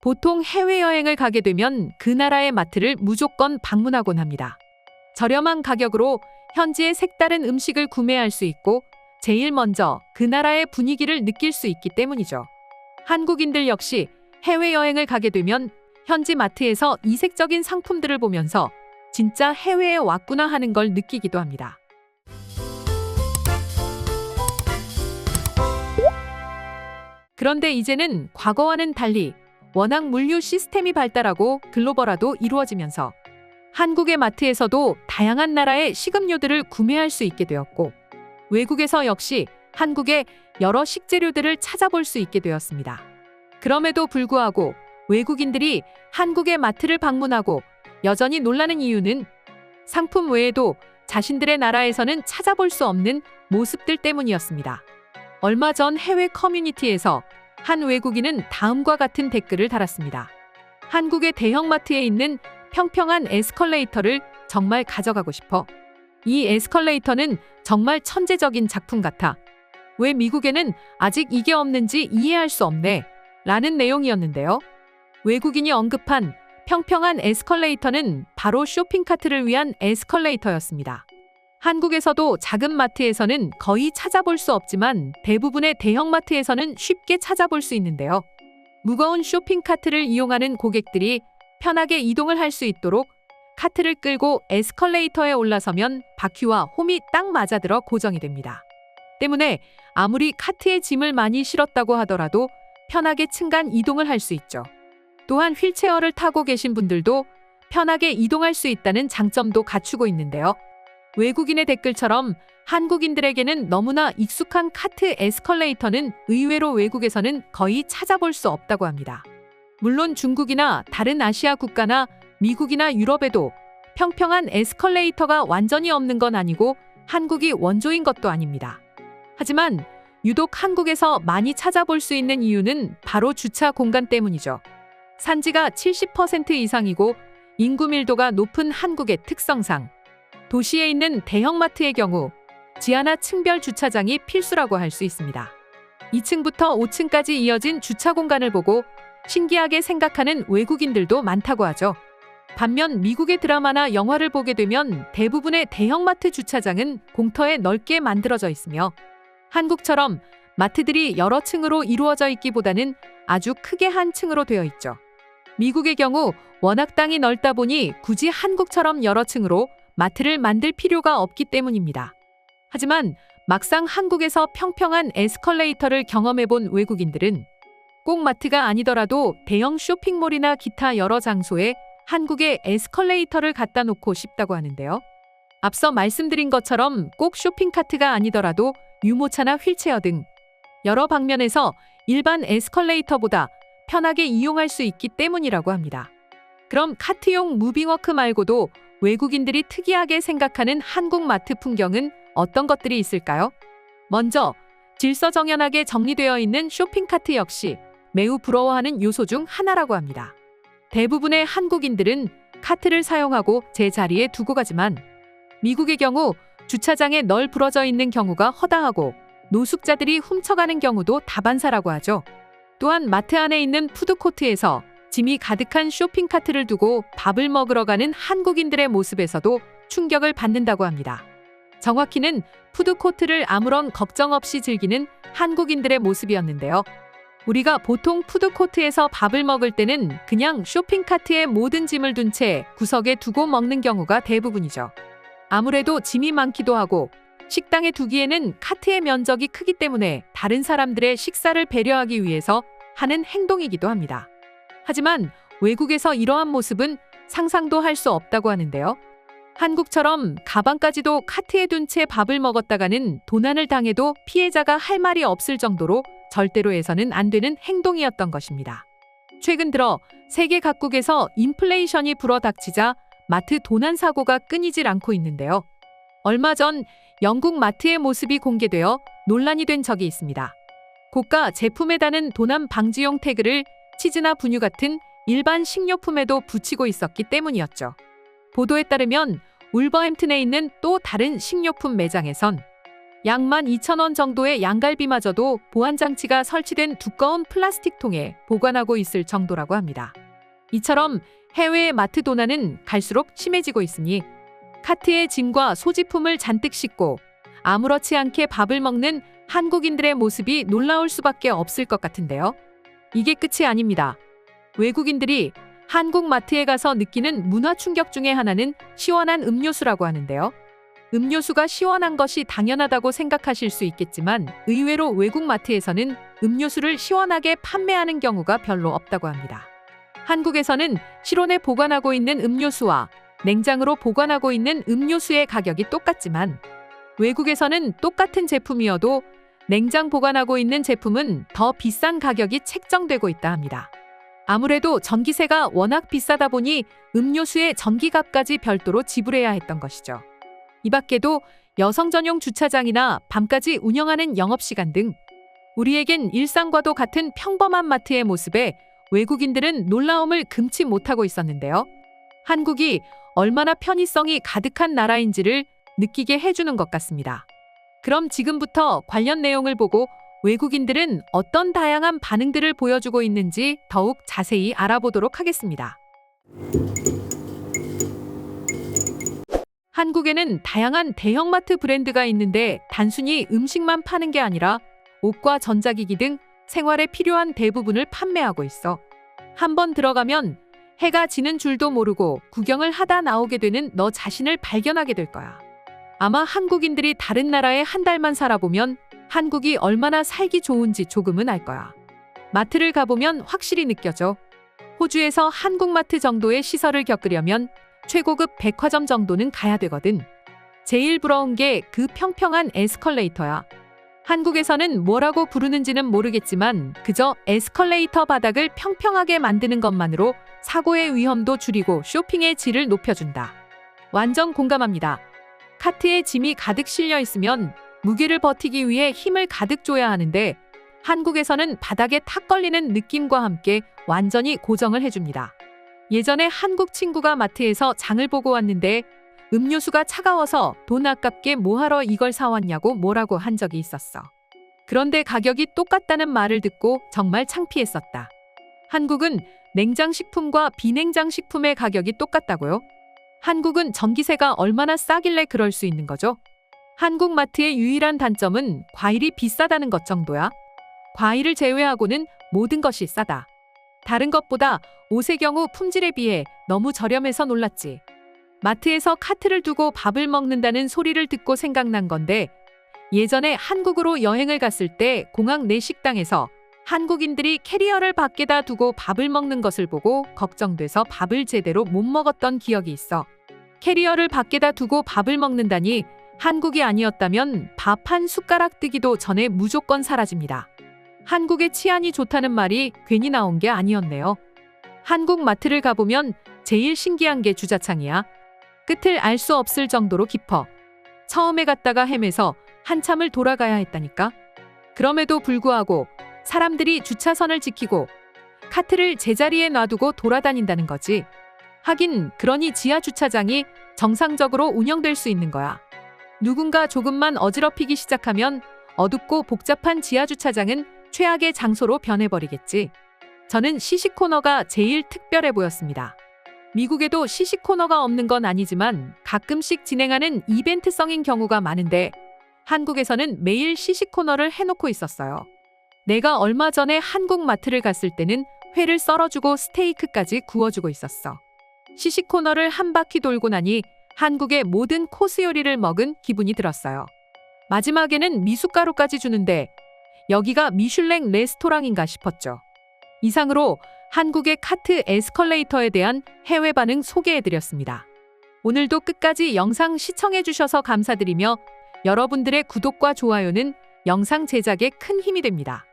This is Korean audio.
보통 해외여행을 가게 되면 그 나라의 마트를 무조건 방문하곤 합니다. 저렴한 가격으로 현지의 색다른 음식을 구매할 수 있고 제일 먼저 그 나라의 분위기를 느낄 수 있기 때문이죠. 한국인들 역시 해외여행을 가게 되면 현지 마트에서 이색적인 상품들을 보면서 진짜 해외에 왔구나 하는 걸 느끼기도 합니다. 그런데 이제는 과거와는 달리 워낙 물류 시스템이 발달하고 글로벌화도 이루어지면서 한국의 마트에서도 다양한 나라의 식음료들을 구매할 수 있게 되었고 외국에서 역시 한국의 여러 식재료들을 찾아볼 수 있게 되었습니다. 그럼에도 불구하고 외국인들이 한국의 마트를 방문하고 여전히 놀라는 이유는 상품 외에도 자신들의 나라에서는 찾아볼 수 없는 모습들 때문이었습니다. 얼마 전 해외 커뮤니티에서 한 외국인은 다음과 같은 댓글을 달았습니다. 한국의 대형마트에 있는 평평한 에스컬레이터를 정말 가져가고 싶어. 이 에스컬레이터는 정말 천재적인 작품 같아. 왜 미국에는 아직 이게 없는지 이해할 수 없네. 라는 내용이었는데요. 외국인이 언급한 평평한 에스컬레이터는 바로 쇼핑카트를 위한 에스컬레이터였습니다. 한국에서도 작은 마트에서는 거의 찾아볼 수 없지만 대부분의 대형마트에서는 쉽게 찾아볼 수 있는데요. 무거운 쇼핑카트를 이용하는 고객들이 편하게 이동을 할 수 있도록 카트를 끌고 에스컬레이터에 올라서면 바퀴와 홈이 딱 맞아들어 고정이 됩니다. 때문에 아무리 카트에 짐을 많이 실었다고 하더라도 편하게 층간 이동을 할 수 있죠. 또한 휠체어를 타고 계신 분들도 편하게 이동할 수 있다는 장점도 갖추고 있는데요. 외국인의 댓글처럼 한국인들에게는 너무나 익숙한 카트 에스컬레이터는 의외로 외국에서는 거의 찾아볼 수 없다고 합니다. 물론 중국이나 다른 아시아 국가나 미국이나 유럽에도 평평한 에스컬레이터가 완전히 없는 건 아니고 한국이 원조인 것도 아닙니다. 하지만 유독 한국에서 많이 찾아볼 수 있는 이유는 바로 주차 공간 때문이죠. 산지가 70% 이상이고 인구 밀도가 높은 한국의 특성상 도시에 있는 대형마트의 경우 지하나 층별 주차장이 필수라고 할 수 있습니다. 2층부터 5층까지 이어진 주차 공간을 보고 신기하게 생각하는 외국인들도 많다고 하죠. 반면 미국의 드라마나 영화를 보게 되면 대부분의 대형마트 주차장은 공터에 넓게 만들어져 있으며 한국처럼 마트들이 여러 층으로 이루어져 있기보다는 아주 크게 한 층으로 되어 있죠. 미국의 경우 워낙 땅이 넓다 보니 굳이 한국처럼 여러 층으로 마트를 만들 필요가 없기 때문입니다. 하지만 막상 한국에서 평평한 에스컬레이터를 경험해본 외국인들은 꼭 마트가 아니더라도 대형 쇼핑몰이나 기타 여러 장소에 한국의 에스컬레이터를 갖다 놓고 싶다고 하는데요. 앞서 말씀드린 것처럼 꼭 쇼핑카트가 아니더라도 유모차나 휠체어 등 여러 방면에서 일반 에스컬레이터보다 편하게 이용할 수 있기 때문이라고 합니다. 그럼 카트용 무빙워크 말고도 외국인들이 특이하게 생각하는 한국 마트 풍경은 어떤 것들이 있을까요? 먼저 질서정연하게 정리되어 있는 쇼핑카트 역시 매우 부러워하는 요소 중 하나라고 합니다. 대부분의 한국인들은 카트를 사용하고 제자리에 두고 가지만 미국의 경우 주차장에 널브러져 있는 경우가 허다하고 노숙자들이 훔쳐가는 경우도 다반사라고 하죠. 또한 마트 안에 있는 푸드코트에서 짐이 가득한 쇼핑카트를 두고 밥을 먹으러 가는 한국인들의 모습에서도 충격을 받는다고 합니다. 정확히는 푸드코트를 아무런 걱정 없이 즐기는 한국인들의 모습이었는데요. 우리가 보통 푸드코트에서 밥을 먹을 때는 그냥 쇼핑카트에 모든 짐을 둔 채 구석에 두고 먹는 경우가 대부분이죠. 아무래도 짐이 많기도 하고 식당에 두기에는 카트의 면적이 크기 때문에 다른 사람들의 식사를 배려하기 위해서 하는 행동이기도 합니다. 하지만 외국에서 이러한 모습은 상상도 할 수 없다고 하는데요. 한국처럼 가방까지도 카트에 둔 채 밥을 먹었다가는 도난을 당해도 피해자가 할 말이 없을 정도로 절대로 해서는 안 되는 행동이었던 것입니다. 최근 들어 세계 각국에서 인플레이션이 불어닥치자 마트 도난 사고가 끊이질 않고 있는데요. 얼마 전 영국 마트의 모습이 공개되어 논란이 된 적이 있습니다. 고가 제품에 다는 도난 방지용 태그를 치즈나 분유 같은 일반 식료품에도 붙이고 있었기 때문이었죠. 보도에 따르면 울버햄튼에 있는 또 다른 식료품 매장에선 약 12,000원 정도의 양갈비마저도 보안장치가 설치된 두꺼운 플라스틱 통에 보관하고 있을 정도라고 합니다. 이처럼 해외의 마트 도난은 갈수록 심해지고 있으니 카트에 짐과 소지품을 잔뜩 싣고 아무렇지 않게 밥을 먹는 한국인들의 모습이 놀라울 수밖에 없을 것 같은데요. 이게 끝이 아닙니다. 외국인들이 한국 마트에 가서 느끼는 문화 충격 중에 하나는 시원한 음료수라고 하는데요. 음료수가 시원한 것이 당연하다고 생각하실 수 있겠지만 의외로 외국 마트에서는 음료수를 시원하게 판매하는 경우가 별로 없다고 합니다. 한국에서는 실온에 보관하고 있는 음료수와 냉장으로 보관하고 있는 음료수의 가격이 똑같지만 외국에서는 똑같은 제품이어도 냉장 보관하고 있는 제품은 더 비싼 가격이 책정되고 있다 합니다. 아무래도 전기세가 워낙 비싸다 보니 음료수의 전기값까지 별도로 지불해야 했던 것이죠. 이 밖에도 여성 전용 주차장이나 밤까지 운영하는 영업시간 등 우리에겐 일상과도 같은 평범한 마트의 모습에 외국인들은 놀라움을 금치 못하고 있었는데요. 한국이 얼마나 편의성이 가득한 나라인지를 느끼게 해주는 것 같습니다. 그럼 지금부터 관련 내용을 보고 외국인들은 어떤 다양한 반응들을 보여주고 있는지 더욱 자세히 알아보도록 하겠습니다. 한국에는 다양한 대형마트 브랜드가 있는데 단순히 음식만 파는 게 아니라 옷과 전자기기 등 생활에 필요한 대부분을 판매하고 있어. 한번 들어가면 해가 지는 줄도 모르고 구경을 하다 나오게 되는 너 자신을 발견하게 될 거야. 아마 한국인들이 다른 나라에 한 달만 살아보면 한국이 얼마나 살기 좋은지 조금은 알 거야. 마트를 가보면 확실히 느껴져. 호주에서 한국마트 정도의 시설을 겪으려면 최고급 백화점 정도는 가야 되거든. 제일 부러운 게 그 평평한 에스컬레이터야. 한국에서는 뭐라고 부르는지는 모르겠지만 그저 에스컬레이터 바닥을 평평하게 만드는 것만으로 사고의 위험도 줄이고 쇼핑의 질을 높여준다. 완전 공감합니다. 카트에 짐이 가득 실려 있으면 무게를 버티기 위해 힘을 가득 줘야 하는데 한국에서는 바닥에 탁 걸리는 느낌과 함께 완전히 고정을 해줍니다. 예전에 한국 친구가 마트에서 장을 보고 왔는데 음료수가 차가워서 돈 아깝게 뭐하러 이걸 사왔냐고 뭐라고 한 적이 있었어. 그런데 가격이 똑같다는 말을 듣고 정말 창피했었다. 한국은 냉장식품과 비냉장식품의 가격이 똑같다고요? 한국은 전기세가 얼마나 싸길래 그럴 수 있는 거죠? 한국 마트의 유일한 단점은 과일이 비싸다는 것 정도야. 과일을 제외하고는 모든 것이 싸다. 다른 것보다 옷의 경우 품질에 비해 너무 저렴해서 놀랐지. 마트에서 카트를 두고 밥을 먹는다는 소리를 듣고 생각난 건데 예전에 한국으로 여행을 갔을 때 공항 내 식당에서 한국인들이 캐리어를 밖에다 두고 밥을 먹는 것을 보고 걱정돼서 밥을 제대로 못 먹었던 기억이 있어. 캐리어를 밖에다 두고 밥을 먹는다니 한국이 아니었다면 밥 한 숟가락 뜨기도 전에 무조건 사라집니다. 한국의 치안이 좋다는 말이 괜히 나온 게 아니었네요. 한국 마트를 가보면 제일 신기한 게 주차장이야. 끝을 알 수 없을 정도로 깊어. 처음에 갔다가 헤매서 한참을 돌아가야 했다니까. 그럼에도 불구하고 사람들이 주차선을 지키고 카트를 제자리에 놔두고 돌아다닌다는 거지. 하긴 그러니 지하 주차장이 정상적으로 운영될 수 있는 거야. 누군가 조금만 어지럽히기 시작하면 어둡고 복잡한 지하 주차장은 최악의 장소로 변해버리겠지. 저는 시시코너가 제일 특별해 보였습니다. 미국에도 시시코너가 없는 건 아니지만 가끔씩 진행하는 이벤트성인 경우가 많은데 한국에서는 매일 시시코너를 해놓고 있었어요. 내가 얼마 전에 한국 마트를 갔을 때는 회를 썰어주고 스테이크까지 구워주고 있었어. 시시코너를 한 바퀴 돌고 나니 한국의 모든 코스 요리를 먹은 기분이 들었어요. 마지막에는 미숫가루까지 주는데 여기가 미슐랭 레스토랑인가 싶었죠. 이상으로 한국의 카트 에스컬레이터에 대한 해외 반응 소개해드렸습니다. 오늘도 끝까지 영상 시청해주셔서 감사드리며 여러분들의 구독과 좋아요는 영상 제작에 큰 힘이 됩니다.